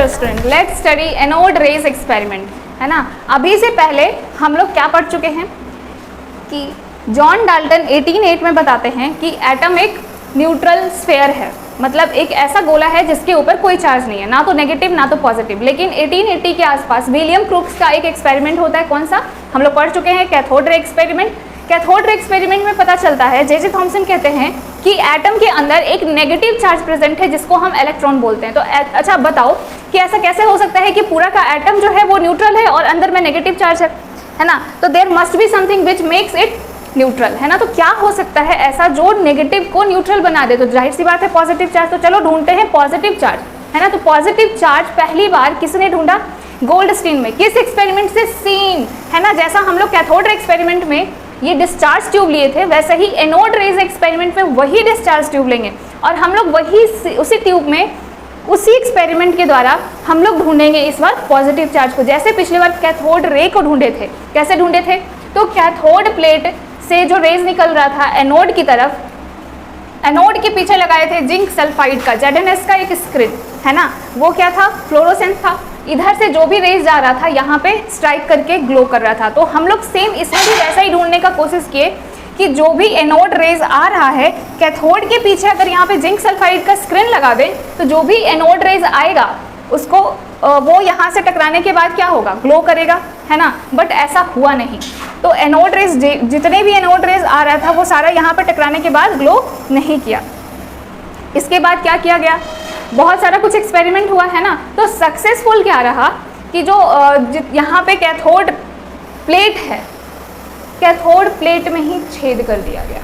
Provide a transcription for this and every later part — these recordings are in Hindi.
Student, let's study anode rays experiment, है ना। अभी से पहले हम लोग क्या पढ़ चुके हैं कि जॉन डाल्टन 1808 में बताते हैं कि एटम एक न्यूट्रल स्फेयर है, मतलब एक ऐसा गोला है जिसके ऊपर कोई चार्ज नहीं है, ना तो नेगेटिव ना तो पॉजिटिव। लेकिन 1880 के आसपास विलियम क्रूक्स का एक एक्सपेरिमेंट होता है, कौन सा हम लोग पढ़ चुके हैं, cathode ray experiment. Cathode ray experiment में पता चलता है, जे थॉमसन कहते हैं कि एटम के अंदर एक नेगेटिव चार्ज प्रेजेंट है जिसको हम इलेक्ट्रॉन बोलते हैं। तो अच्छा बताओ कि ऐसा कैसे हो सकता है कि पूरा का एटम जो है वो न्यूट्रल है और अंदर में नेगेटिव चार्ज है ना। तो there must be something which makes it neutral, है ना। तो क्या हो सकता है ऐसा जो नेगेटिव को न्यूट्रल बना दे? तो जाहिर सी बात है पॉजिटिव चार्ज। तो चलो ढूंढते हैं पॉजिटिव चार्ज, है ना। तो पॉजिटिव चार्ज पहली बार किसने ढूंढा? गोल्डस्टीन में। किस एक्सपेरिमेंट से? सेम, है ना, जैसा हम लोग कैथोड एक्सपेरिमेंट में ये डिस्चार्ज ट्यूब लिए थे, वैसे ही एनोड रेज एक्सपेरिमेंट में वही डिस्चार्ज ट्यूब लेंगे और हम लोग वही उसी ट्यूब में उसी एक्सपेरिमेंट के द्वारा हम लोग ढूंढेंगे इस बार पॉजिटिव चार्ज को, जैसे पिछली बार कैथोड रे को ढूंढे थे। कैसे ढूंढे थे? तो कैथोड प्लेट से जो रेज निकल रहा था एनोड की तरफ, एनोड के पीछे लगाए थे जिंक सल्फाइड का ZnS का एक स्क्रीन, है ना, वो क्या था? फ्लोरोसेंट था। इधर से जो भी रेज जा रहा था यहाँ पे स्ट्राइक करके ग्लो कर रहा था। तो हम लोग सेम इसमें भी वैसा ही ढूंढने का कोशिश किए कि जो भी एनोड रेज आ रहा है कैथोड के पीछे अगर यहाँ पे जिंक सल्फाइड का स्क्रीन लगा दें तो जो भी एनोड रेज आएगा उसको वो यहाँ से टकराने के बाद क्या होगा? ग्लो करेगा, है ना। बट ऐसा हुआ नहीं। तो एनोड रेज जितने भी एनोड रेज आ रहा था वो सारा यहाँ पर टकराने के बाद ग्लो नहीं किया। इसके बाद क्या किया गया? बहुत सारा कुछ एक्सपेरिमेंट हुआ, है ना। तो सक्सेसफुल क्या रहा कि जो यहाँ पे कैथोड प्लेट है, कैथोड प्लेट में ही छेद कर दिया गया।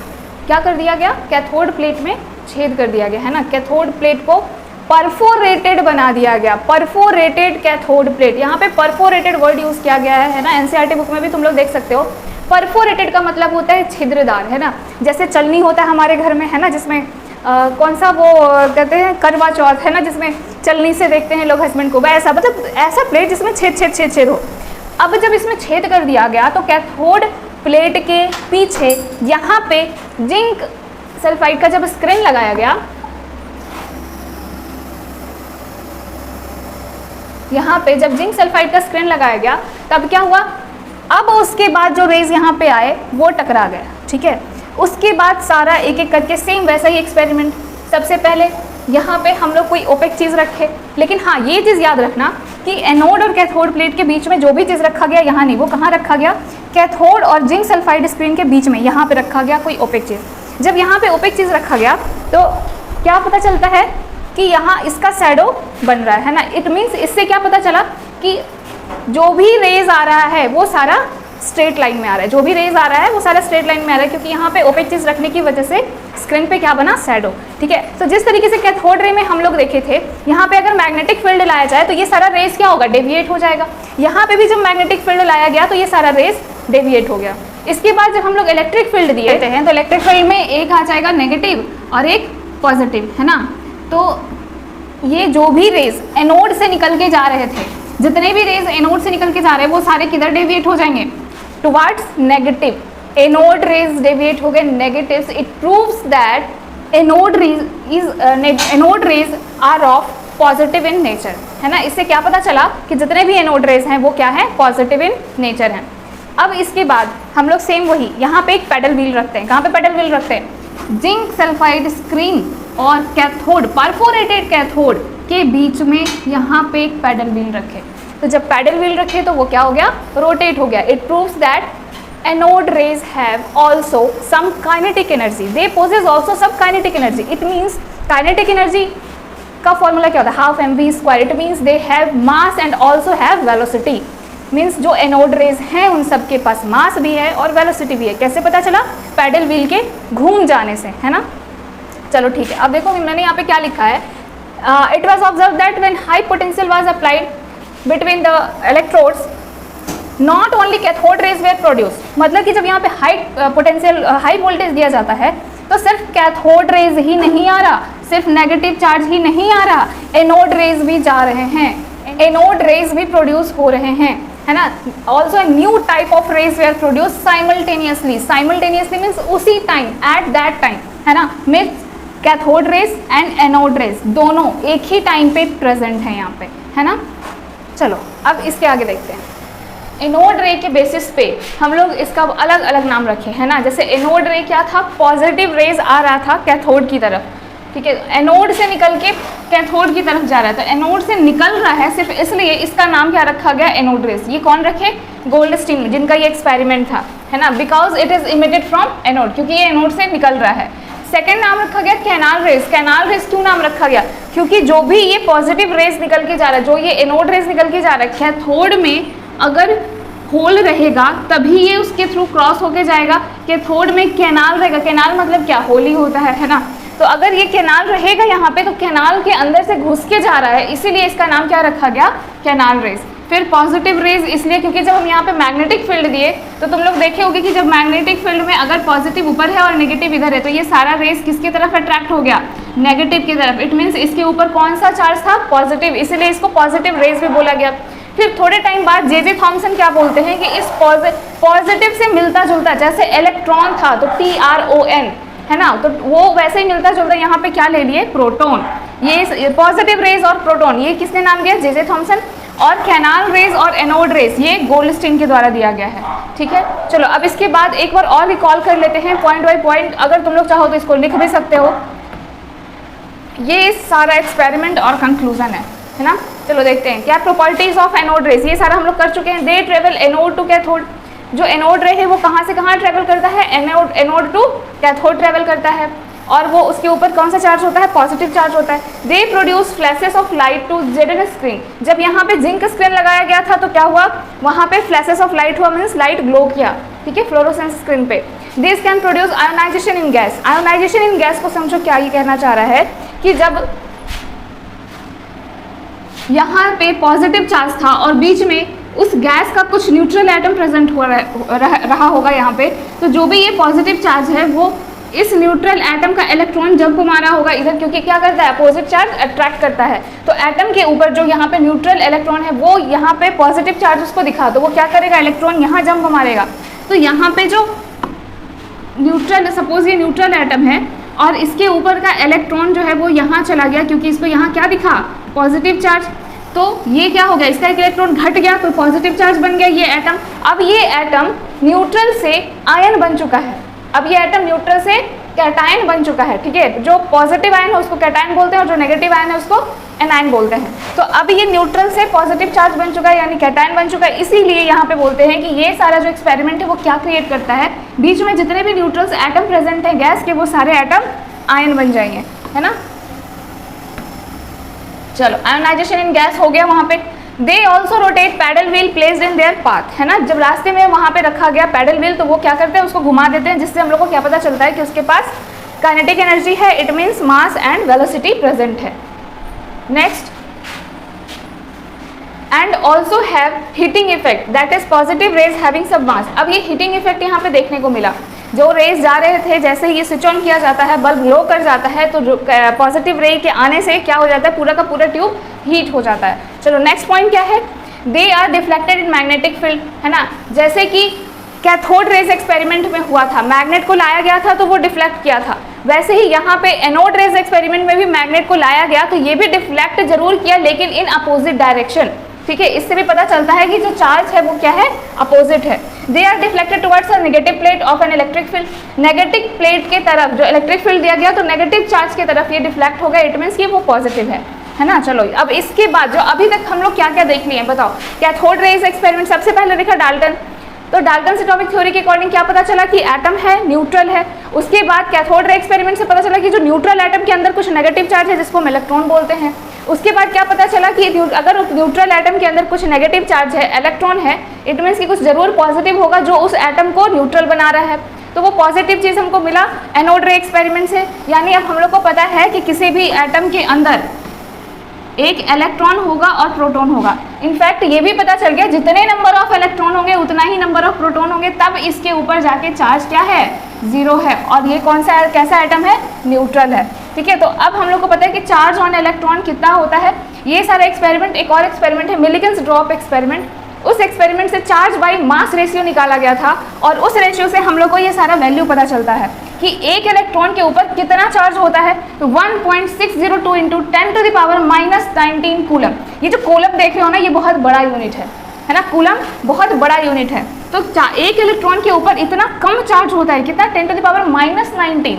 क्या कर दिया गया? कैथोड प्लेट में छेद कर दिया गया, है ना। कैथोड प्लेट को परफोरेटेड बना दिया गया, परफोरेटेड कैथोड प्लेट। यहाँ पे परफोरेटेड वर्ड यूज किया गया है ना, एनसीईआरटी बुक में भी तुम लोग देख सकते हो। परफोरेटेड का मतलब होता है छिद्रदार, है ना। जैसे चलनी होता है हमारे घर में, है ना, जिसमें कौन सा वो कहते हैं करवा चौथ, है ना, जिसमें चलनी से देखते हैं लोग हस्बैंड को, वैसा मतलब ऐसा प्लेट जिसमें छेद छेद छेद छेद हो। अब जब इसमें छेद कर दिया गया तो कैथोड प्लेट के पीछे यहाँ पे जिंक सल्फाइड का जब स्क्रीन लगाया गया, यहाँ पे जब जिंक सल्फाइड का स्क्रीन लगाया गया तब क्या हुआ? अब उसके बाद जो रेज यहाँ पे आए वो टकरा गए, ठीक है। उसके बाद सारा एक एक करके सेम वैसा ही एक्सपेरिमेंट। सबसे पहले यहाँ पे हम लोग कोई ओपेक चीज़ रखे, लेकिन हाँ ये चीज़ याद रखना कि एनोड और कैथोड प्लेट के बीच में जो भी चीज़ रखा गया यहाँ नहीं, वो कहाँ रखा गया? कैथोड और जिंक सल्फाइड स्क्रीन के बीच में, यहाँ पे रखा गया कोई ओपेक चीज़। जब यहाँ पे ओपेक चीज़ रखा गया तो क्या पता चलता है कि यहाँ इसका शैडो बन रहा है ना। इट मीन्स इससे क्या पता चला कि जो भी रेज आ रहा है वो सारा स्ट्रेट लाइन में आ रहा है, जो भी रेज आ रहा है वो सारा स्ट्रेट लाइन में आ रहा है, क्योंकि यहाँ पे ओपेक चीज़ रखने की वजह से स्क्रीन पे क्या बना? शैडो, ठीक है। तो जिस तरीके से कैथोड रे में हम लोग देखे थे, यहाँ पे अगर मैग्नेटिक फील्ड लाया जाए तो ये सारा रेज क्या होगा? डेविएट हो जाएगा। यहाँ पे भी जब मैग्नेटिक फील्ड लाया गया तो ये सारा रेज डेविएट हो गया। इसके बाद जब हम लोग इलेक्ट्रिक फील्ड दिए हैं तो इलेक्ट्रिक फील्ड में एक आ जाएगा नेगेटिव और एक पॉजिटिव, है ना। तो ये जो भी रेज एनोड से निकल के जा रहे थे, जितने भी रेज एनोड से निकल के जा रहे हैं वो सारे किधर डेविएट हो जाएंगे? Towards negative. Anode rays deviate हो गए negative. It proves that anode rays are of positive in nature, है ना। इससे क्या पता चला कि जितने भी एनोड रेज हैं वो क्या है? पॉजिटिव इन नेचर हैं। अब इसके बाद हम लोग सेम वही यहाँ पे एक पैडल व्हील रखते हैं। कहाँ पे पैडल व्हील रखते हैं? जिंक सल्फाइड स्क्रीन और कैथोड, परफोरेटेड कैथोड के बीच में यहाँ पे एक पैडल व्हील रखे। तो जब पैडल व्हील रखे तो वो क्या हो गया? रोटेट हो गया। It proves that anode rays have also some kinetic energy, they possess also सब kinetic energy. It means kinetic energy का फॉर्मूला क्या होता है? Half mv²। It means they have mass and also have velocity. Means जो एनोड रेज हैं उन सब के पास मास भी है और वेलोसिटी भी है। कैसे पता चला? पैडल व्हील के घूम जाने से, है ना। चलो ठीक है, अब देखो मैंने यहाँ पे क्या लिखा है। It was observe that when high potential was applied between the electrodes not only cathode rays were produce. मतलब कि जब यहाँ पे हाई पोटेंशियल हाई वोल्टेज दिया जाता है तो सिर्फ कैथोड रेज ही नहीं आ रहा, सिर्फ नेगेटिव चार्ज ही नहीं आ रहा, एनोड रेज भी जा रहे हैं, एनोड रेज भी प्रोड्यूस हो रहे हैं, है ना। Also new type of rays were produce simultaneously. Simultaneously means उसी टाइम, एट दैट टाइम, है ना। Means cathode rays and anode rays दोनों एक ही टाइम पे प्रेजेंट है यहाँ पे। है ना। चलो अब इसके आगे देखते हैं। एनोड रे के बेसिस पे हम लोग इसका अलग अलग नाम रखे, है ना। जैसे एनोड रे क्या था, पॉजिटिव रेज आ रहा था कैथोड की तरफ, ठीक है, एनोड से निकल के कैथोड की तरफ जा रहा है, तो एनोड से निकल रहा है सिर्फ इसलिए इसका नाम क्या रखा गया, एनोड रेज। ये कौन रखे, गोल्डस्टीन, जिनका ये एक्सपेरिमेंट था, है ना, because it is emitted from anode, क्योंकि ये एनोड से निकल रहा है। सेकेंड नाम रखा गया कैनाल रेज। कैनाल रेज क्यों नाम रखा गया, क्योंकि जो भी ये पॉजिटिव रेज निकल के जा रहा है, जो ये एनोड रेज निकल के जा रहा है, कैथोड में अगर होल रहेगा तभी ये उसके थ्रू क्रॉस होके जाएगा। कैथोड में कैनाल रहेगा, कैनाल मतलब क्या, होल ही होता है ना। तो अगर ये कैनाल रहेगा यहाँ पे तो कैनाल के अंदर से घुस के जा रहा है, इसीलिए इसका नाम क्या रखा गया, कैनाल रेज। फिर पॉजिटिव रेज इसलिए क्योंकि जब हम यहाँ पे मैग्नेटिक फील्ड दिए तो तुम लोग देखे होगे कि जब मैग्नेटिक फील्ड में अगर पॉजिटिव ऊपर है और नेगेटिव इधर है तो ये सारा रेज किसकी तरफ अट्रैक्ट हो गया, नेगेटिव की तरफ। इट मीन्स इसके ऊपर कौन सा चार्ज था, पॉजिटिव, इसीलिए इसको पॉजिटिव रेज भी बोला गया। फिर थोड़े टाइम बाद जे थॉमसन क्या बोलते हैं कि इस पॉजिटिव से मिलता जुलता, जैसे इलेक्ट्रॉन था तो TRON, है ना, तो वो वैसे ही मिलता जुलता यहाँ पे क्या ले लिए, प्रोटॉन। ये पॉजिटिव रेज और प्रोटॉन ये किसने नाम दिया, जे थॉमसन। और कैनाल रेज और एनोड रेज ये गोल्डस्टीन के द्वारा दिया गया है, ठीक है। चलो अब इसके बाद एक बार और रिकॉल कर लेते हैं पॉइंट बाय पॉइंट, अगर तुम लोग चाहो तो इसको लिख भी सकते हो। ये सारा एक्सपेरिमेंट और कंक्लूजन है ना। चलो देखते हैं क्या प्रॉपर्टीज ऑफ एनोड रेज, ये सारा हम लोग कर चुके हैं। They travel anode to cathode, जो एनोड रे है वो कहाँ से कहाँ ट्रेवल करता है, एनोड टू कैथोड ट्रेवल करता है, और वो उसके ऊपर कौन सा चार्ज होता है, पॉजिटिव चार्ज होता है। They produce flashes of light to जेडन स्क्रीन, जब यहाँ पे जिंक स्क्रीन लगाया गया था तो क्या हुआ, वहाँ पे फ्लैशेस ऑफ लाइट हुआ, मीन्स लाइट ग्लो किया, ठीक है, फ्लोरोसेंस स्क्रीन पे। This can produce ionization in gas. Ionization in gas को समझो क्या ये कहना चाह रहा है कि जब यहाँ पे पॉजिटिव चार्ज था और बीच में उस गैस का कुछ न्यूट्रल एटम प्रेजेंट हो रहा होगा यहाँ पे, तो जो भी ये पॉजिटिव चार्ज है वो इस न्यूट्रल एटम का इलेक्ट्रॉन जब को मारा होगा इधर, क्योंकि क्या करता है, अपोजिट चार्ज अट्रैक्ट करता है, तो एटम के ऊपर जो यहाँ पे न्यूट्रल इलेक्ट्रॉन है वो यहाँ पे पॉजिटिव चार्ज उसको दिखा, तो वो क्या करेगा, इलेक्ट्रॉन यहाँ जंप को मारेगा। तो यहाँ पे जो न्यूट्रल, सपोज ये न्यूट्रल एटम है और इसके ऊपर का इलेक्ट्रॉन जो है वो यहाँ चला गया, क्योंकि इसको यहाँ क्या दिखा, पॉजिटिव चार्ज, तो ये क्या हो गया, इसका एक इलेक्ट्रॉन घट गया तो पॉजिटिव चार्ज बन गया ये एटम। अब ये एटम न्यूट्रल से आयन बन चुका है, अब ये एटम न्यूट्रल से कैटायन बन चुका है, ठीक है। जो पॉजिटिव आयन है उसको कैटायन बोलते हैं और जो नेगेटिव आयन है उसको एनायन बोलते हैं। तो अब ये न्यूट्रल से पॉजिटिव चार्ज बन चुका है, यानी कैटायन बन चुका है। इसीलिए यहाँ पे बोलते हैं कि ये सारा जो एक्सपेरिमेंट है वो क्या क्रिएट करता है, बीच में जितने भी न्यूट्रल्स एटम प्रेजेंट हैं गैस के, वो सारे एटम आयन बन जाएंगे, है ना। चलो आयोनाइजेशन इन गैस हो गया वहाँ पे। They also rotate paddle wheel placed in their path, है ना, जब रास्ते में वहाँ पे रखा गया पैडल व्हील तो वो क्या करते हैं, उसको घुमा देते हैं, जिससे हम लोग को क्या पता चलता है कि उसके पास काइनेटिक एनर्जी है, it means mass and velocity present है। Next, and also have heating effect, that is positive rays having सब मास। अब ये हीटिंग इफेक्ट यहाँ पे देखने को मिला, जो रेज जा रहे थे जैसे ही ये स्विच ऑन किया जाता है, बल्ब ग्लो कर जाता है, तो पॉजिटिव रे के आने से क्या हो जाता है, पूरा का पूरा ट्यूब हीट हो जाता है। चलो नेक्स्ट पॉइंट क्या है, they are deflected in magnetic field, है ना, जैसे कि कैथोड रेज एक्सपेरिमेंट में हुआ था, मैग्नेट को लाया गया था तो वो डिफ्लेक्ट किया था, वैसे ही यहाँ पे एनोड रेज एक्सपेरिमेंट में भी मैग्नेट को लाया गया तो ये भी डिफ्लेक्ट जरूर किया, लेकिन इन अपोजिट डायरेक्शन, ठीक है। इससे भी पता चलता है कि जो चार्ज है वो क्या है, अपोजिट है। They are deflected towards a negative plate of an electric field, negative plate के तरफ जो इलेक्ट्रिक फील्ड दिया गया तो नेगेटिव चार्ज की तरफ ये डिफ्लेक्ट हो गया, इट मीन्स कि वो पॉजिटिव है ना। चलो अब इसके बाद जो अभी तक हम लोग क्या क्या देख लिए बताओ। कैथोड रेज एक्सपेरिमेंट सबसे पहले देखा डाल्टन, तो डाल्टन एटॉमिक थ्योरी के अकॉर्डिंग क्या पता चला कि एटम है, न्यूट्रल है। उसके बाद कैथोड रे एक्सपेरिमेंट से पता चला कि जो न्यूट्रल एटम के अंदर कुछ नेगेटिव चार्ज है जिसको हम इलेक्ट्रॉन बोलते हैं। उसके बाद क्या पता चला कि अगर न्यूट्रल एटम के अंदर कुछ नेगेटिव चार्ज है, इलेक्ट्रॉन है, इट मीन्स कि कुछ जरूर पॉजिटिव होगा जो उस एटम को न्यूट्रल बना रहा है। तो वो पॉजिटिव चीज़ हमको मिला एनोड रे एक्सपेरिमेंट से। यानी अब हम लोग को पता है कि किसी भी एटम के अंदर एक इलेक्ट्रॉन होगा और प्रोटॉन होगा। इनफैक्ट ये भी पता चल गया जितने नंबर ऑफ इलेक्ट्रॉन होंगे उतना ही नंबर ऑफ प्रोटॉन होंगे, तब इसके ऊपर जाके चार्ज क्या है, जीरो है। और ये कौन सा कैसा एटम है, न्यूट्रल है, ठीक है। तो अब हम लोग को पता है कि चार्ज ऑन इलेक्ट्रॉन कितना होता है। ये सारा एक्सपेरिमेंट, एक और एक्सपेरिमेंट है मिलिगन्स ड्रॉप एक्सपेरिमेंट। उस एक्सपेरिमेंट से चार्ज बाई मास रेशियो निकाला गया था और उस रेशियो से हम लोग को ये सारा वैल्यू पता चलता है। कि एक इलेक्ट्रॉन के ऊपर कितना चार्ज होता है, तो 1.602 इंटू 10⁻⁻19 कूलम। ये जो कूलम देख रहे हो ना, ये बहुत बड़ा यूनिट है ना, कूलम बहुत बड़ा यूनिट है। तो एक इलेक्ट्रॉन के ऊपर इतना कम चार्ज होता है, कितना, 10⁻⁻19।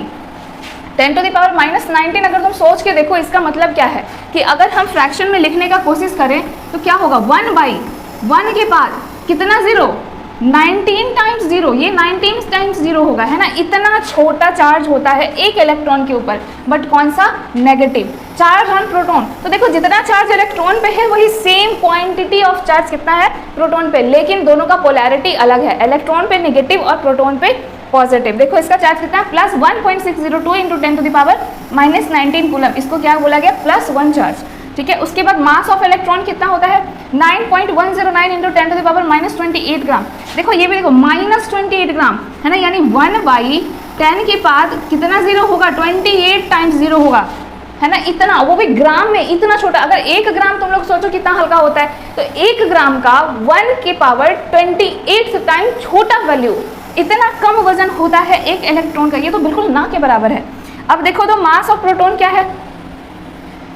10⁻⁻19 अगर तुम सोच के देखो, इसका मतलब क्या है कि अगर हम फ्रैक्शन में लिखने का कोशिश करें तो क्या होगा, 1/1 के बाद कितना जीरो, 19 टाइम्स जीरो, ये 19 टाइम्स जीरो होगा, है ना। इतना छोटा चार्ज होता है एक इलेक्ट्रॉन के ऊपर, बट कौन सा, नेगेटिव चार्ज ऑन प्रोटॉन। तो देखो जितना चार्ज इलेक्ट्रॉन पे है वही सेम क्वांटिटी ऑफ चार्ज कितना है प्रोटॉन पे, लेकिन दोनों का पोलैरिटी अलग है, इलेक्ट्रॉन पे नेगेटिव और प्रोटॉन पे पॉजिटिव। देखो इसका चार्ज कितना है, प्लस 1.602 इंटू 10⁻⁻19 कूलम, इसको क्या बोला गया, +1 चार्ज, ठीक है। उसके बाद मास ऑफ इलेक्ट्रॉन कितना होता है, 9.109 इंटू 10⁻⁻28 ग्राम। देखो ये भी देखो, -28 ग्राम, है ना, यानी 1/10 के बाद कितना जीरो होगा, 28 टाइम्स जीरो होगा, है ना। इतना, वो भी ग्राम में, इतना छोटा। अगर 1 ग्राम तुम लोग सोचो कितना हल्का होता है, तो 1 ग्राम का 1⁻28 टाइम छोटा वैल्यू, इतना कम वजन होता है एक इलेक्ट्रॉन का, ये तो बिल्कुल ना के बराबर है। अब देखो तो मास ऑफ प्रोटॉन क्या है,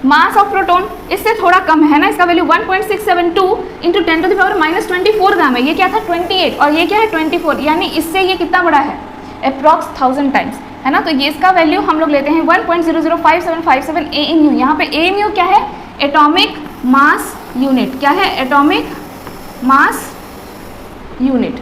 मास ऑफ प्रोटॉन इससे थोड़ा कम है ना, इसका वैल्यू 1.672 इंटू 10⁻⁻24 ग्राम है। ये क्या था, 28, और ये क्या है, 24, यानी इससे ये कितना बड़ा है, अप्रॉक्स 1000 टाइम्स, है ना। तो ये इसका वैल्यू हम लोग लेते हैं 1.005757 AMU। यहाँ पे AMU क्या है, एटॉमिक मास यूनिट, क्या है, एटॉमिक मास यूनिट।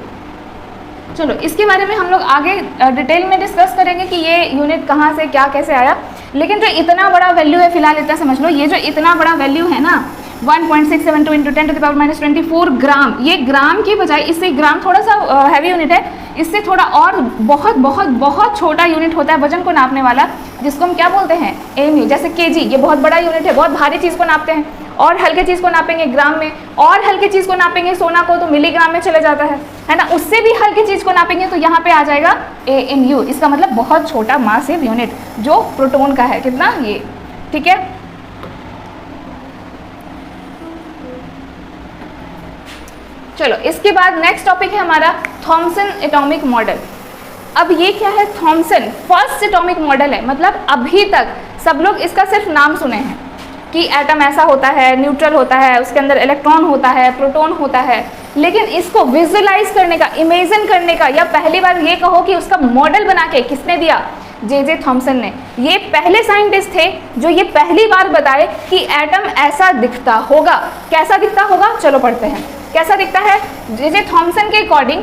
चलो इसके बारे में हम लोग आगे डिटेल में डिस्कस करेंगे कि ये यूनिट कहाँ से क्या कैसे आया, लेकिन जो इतना बड़ा वैल्यू है, फिलहाल इतना समझ लो, ये जो इतना बड़ा वैल्यू है ना, 1.672 इंटू 10⁻⁻24 ग्राम, ये ग्राम की बजाय, इससे ग्राम थोड़ा सा हैवी यूनिट है, इससे थोड़ा और बहुत बहुत बहुत छोटा यूनिट होता है वजन को नापने वाला, जिसको हम क्या बोलते हैं, AMU। जैसे kg, ये बहुत बड़ा यूनिट है, बहुत भारी चीज़ को नापते हैं, और हल्के चीज़ को नापेंगे ग्राम में, और हल्के चीज़ को नापेंगे सोना को तो मिलीग्राम में चले जाता है ना। उससे भी हल्की चीज़ को नापेंगे तो यहाँ पे आ जाएगा AMU, इसका मतलब बहुत छोटा मासिव यूनिट जो प्रोटॉन का है, कितना, ये, ठीक है। चलो इसके बाद नेक्स्ट टॉपिक है हमारा थॉमसन एटॉमिक मॉडल। अब ये क्या है, थॉमसन फर्स्ट एटॉमिक मॉडल है, मतलब अभी तक सब लोग इसका सिर्फ नाम सुने हैं कि एटम ऐसा होता है, न्यूट्रल होता है, उसके अंदर इलेक्ट्रॉन होता है, प्रोटॉन होता है, लेकिन इसको विजुअलाइज करने का, इमेजिन करने का, या पहली बार ये कहो कि उसका मॉडल बना के किसने दिया, जे थॉमसन ने। ये पहले साइंटिस्ट थे जो ये पहली बार बताए कि एटम ऐसा दिखता होगा। कैसा दिखता होगा, चलो पढ़ते हैं कैसा दिखता है। जे थॉमसन के according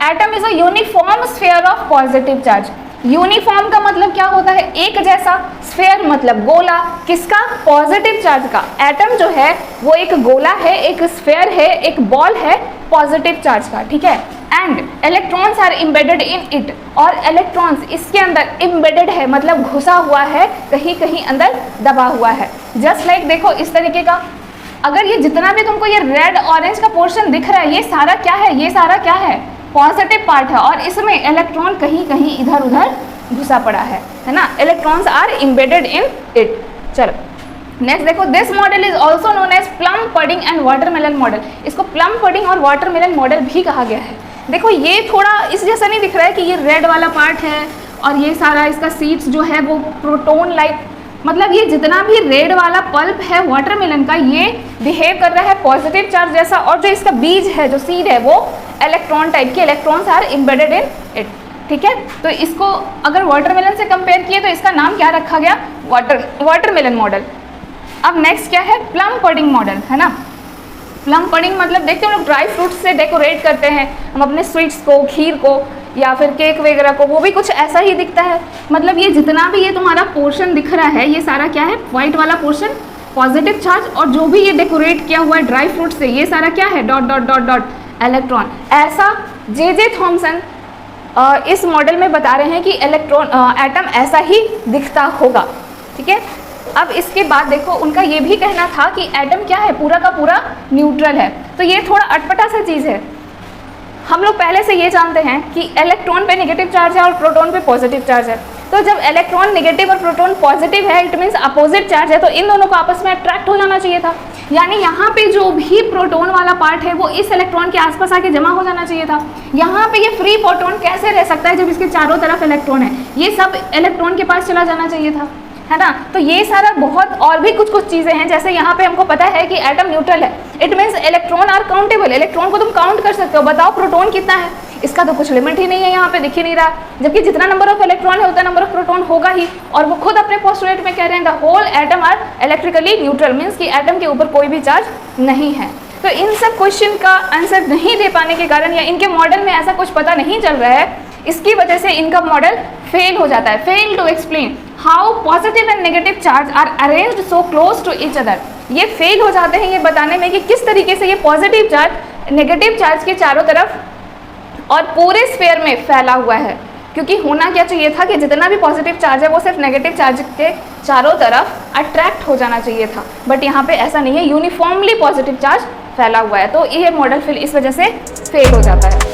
atom is a uniform sphere of positive charge. Uniform का मतलब क्या होता है, एक जैसा, स्फीयर मतलब गोला, किसका, पॉजिटिव चार्ज का। एटम जो है वो एक गोला है, एक स्फीयर है, एक बॉल है पॉजिटिव चार्ज का, ठीक है। And electrons are embedded in it, और इलेक्ट्रॉन्स इसके अंदर इम्बेडेड है, मतलब घुसा हुआ है, कहीं कहीं अंदर दबा हुआ है। जस्ट लाइक देखो इस तरीके का, अगर ये जितना भी तुमको ये रेड ऑरेंज का पोर्शन दिख रहा है, ये सारा क्या है, ये सारा क्या है, पॉजिटिव पार्ट है, और इसमें इलेक्ट्रॉन कहीं कहीं इधर उधर घुसा पड़ा है ना। Electrons are embedded in it. चलो नेक्स्ट देखो, this model is also known as plum pudding and watermelon model. इसको प्लम पडिंग और वाटरमेलन मॉडल भी कहा गया है। देखो ये थोड़ा इस जैसा नहीं दिख रहा है कि ये रेड वाला पार्ट है और ये सारा इसका सीड्स जो है वो प्रोटोन लाइक, मतलब ये जितना भी रेड वाला पल्प है वाटरमेलन का, ये बिहेव कर रहा है पॉजिटिव चार्ज जैसा, और जो इसका बीज है, जो सीड है, वो इलेक्ट्रॉन टाइप के, electrons are embedded in it, ठीक है। तो इसको अगर वाटरमेलन से कंपेयर किए तो इसका नाम क्या रखा गया, वाटरमेलन मॉडल। अब नेक्स्ट क्या है, प्लम पडिंग मॉडल, है ना। प्लम पडिंग मतलब देखते हैं हम लोग ड्राई फ्रूट्स से डेकोरेट करते हैं हम अपने स्वीट्स को, खीर को, या फिर केक वगैरह को, वो भी कुछ ऐसा ही दिखता है। मतलब ये जितना भी ये तुम्हारा पोर्शन दिख रहा है, ये सारा क्या है, व्हाइट वाला पोर्शन पॉजिटिव चार्ज, और जो भी ये डेकोरेट किया हुआ है ड्राई फ्रूट से, ये सारा क्या है, dot dot dot dot electron. ऐसा जे थॉमसन इस मॉडल में बता रहे हैं कि एटम ऐसा ही दिखता होगा, ठीक है। अब इसके बाद देखो उनका ये भी कहना था कि एटम क्या है, पूरा का पूरा न्यूट्रल है। तो ये थोड़ा अटपटा सा चीज़ है। हम लोग पहले से ये जानते हैं कि इलेक्ट्रॉन पे नेगेटिव चार्ज है और प्रोटॉन पे पॉजिटिव चार्ज है। तो जब इलेक्ट्रॉन नेगेटिव और प्रोटॉन पॉजिटिव है, इट मीन्स अपोजिट चार्ज है, तो इन दोनों को आपस में अट्रैक्ट हो जाना चाहिए था। यानी यहाँ पे जो भी प्रोटॉन वाला पार्ट है वो इस इलेक्ट्रॉन के आसपास आके जमा हो जाना चाहिए था। यहाँ पे ये फ्री प्रोटॉन कैसे रह सकता है जब इसके चारों तरफ इलेक्ट्रॉन है, ये सब इलेक्ट्रॉन के पास चला जाना चाहिए था, है ना। तो ये सारा बहुत और भी कुछ चीज़ें हैं, जैसे यहाँ पे हमको पता है कि एटम न्यूट्रल है, it means electron are countable, electron को तुम काउंट कर सकते हो, बताओ प्रोटॉन कितना है, इसका तो कुछ लिमिट ही नहीं है, यहाँ पे दिख ही नहीं रहा, जबकि जितना नंबर ऑफ इलेक्ट्रॉन है उतना नंबर ऑफ प्रोटॉन होगा ही। और वो खुद अपने पोस्टुलेट में कह रहे हैं the whole atom are electrically neutral, means कि एटम के ऊपर कोई भी चार्ज नहीं है। तो इन सब क्वेश्चन का आंसर नहीं दे पाने के कारण या इनके मॉडल में ऐसा कुछ पता नहीं चल रहा है, इसकी वजह से इनका मॉडल फेल हो जाता है। Fail to explain how positive and negative charge are arranged so close to each other, ये फेल हो जाते हैं ये बताने में कि किस तरीके से ये पॉजिटिव चार्ज नेगेटिव चार्ज के चारों तरफ और पूरे स्फीयर में फैला हुआ है, क्योंकि होना क्या चाहिए था कि जितना भी पॉजिटिव चार्ज है वो सिर्फ नेगेटिव चार्ज के चारों तरफ अट्रैक्ट हो जाना चाहिए था, बट यहाँ पे ऐसा नहीं है, यूनिफॉर्मली पॉजिटिव चार्ज फैला हुआ है, तो ये मॉडल फिर इस वजह से फेल हो जाता है।